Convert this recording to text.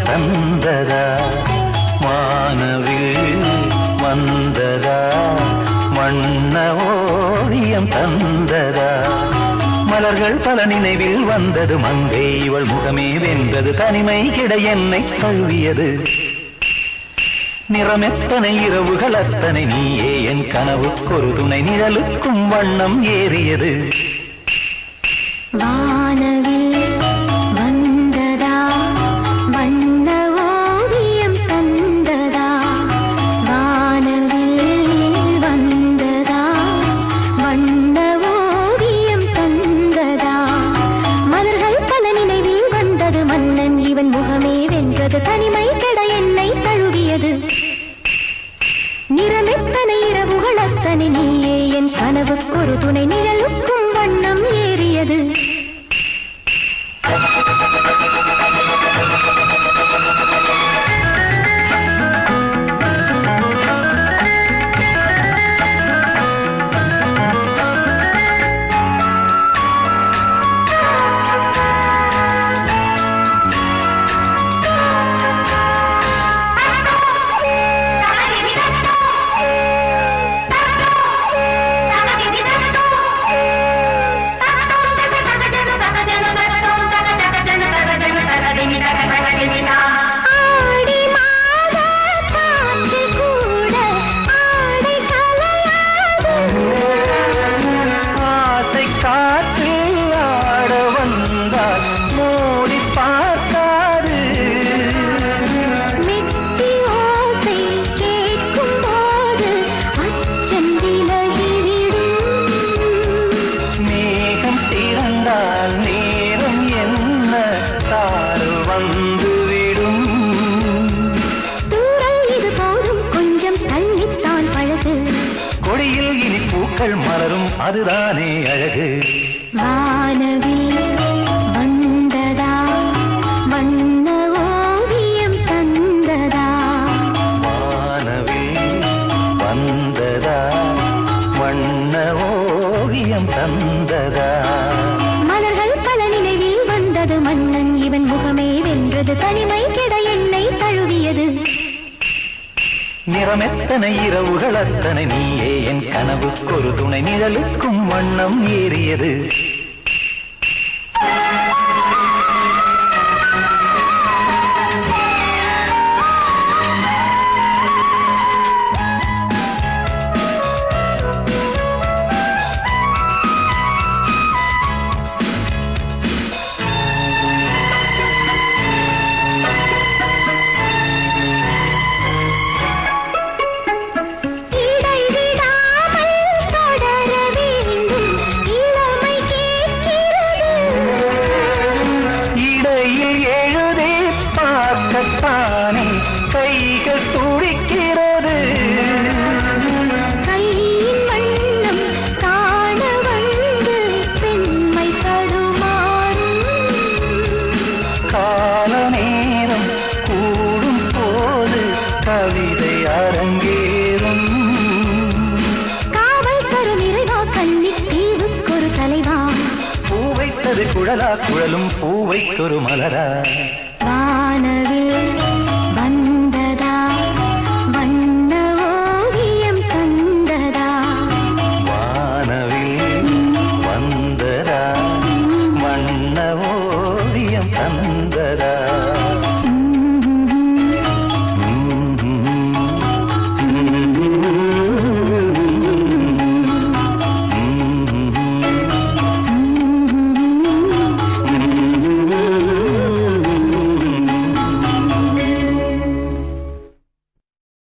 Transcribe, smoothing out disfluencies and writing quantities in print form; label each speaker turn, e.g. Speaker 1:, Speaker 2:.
Speaker 1: தந்ததா வானவில் வந்ததா வண்ண ஓவியம் தந்ததா மலர்கள் பல நினைவில் வந்தது மங்கை இவள் முகமே வென்றது தனிமை கிட என்னை தழுவியது நிறமெத்தனை இரவுகள் அத்தனை நீயே என் கனவுக்கொரு துணை நிழலுக்கும் வண்ணம் ஏறியது
Speaker 2: வானவில் வந்ததா வண்ண ஓவியம் தந்ததா வானவில் வந்ததா வண்ண ஓவியம் தந்ததா மலர்கள் பல நினைவில் வந்தது மன்னன் இவன் முகமே வென்றது தனிமை கெட என்னை தழுவியது நிறமெத்தனை இரவுகள் அத்தனை நீயே என் கனவுக்கொரு துணை நிழலுக்கும் வண்ணம் ஏறியது
Speaker 1: மலரும் அதுதானே அழகு
Speaker 2: வானவில் வந்ததா வண்ண ஓவியம் தந்ததா
Speaker 1: வானவில் வந்ததா வண்ண ஓவியம் தந்ததா
Speaker 2: மலர்கள் பல நினைவில் வந்தது மன்னன் இவன் முகமே வென்றது தனிமை கெட என்னை தழுவியது
Speaker 1: நிறமெத்தனை இரவுகள் அத்தனை நீயே என் கனவுக்கொரு துணை நிழலுக்கும் வண்ணம் ஏறியது தானே கைகள் துடிக்கிறது
Speaker 2: கையின் வண்ணம் காண வந்து பெண்மை தடுமாறும்
Speaker 1: கால நேரம் கூடும் போது கவிதை அரங்கேறும்
Speaker 2: காவல் தரும் இறைவா கண்ணி தீவுக்கொரு தலைவா
Speaker 1: பூவைத்தது குழலா குழலும் பூவைக்கொரு மலரா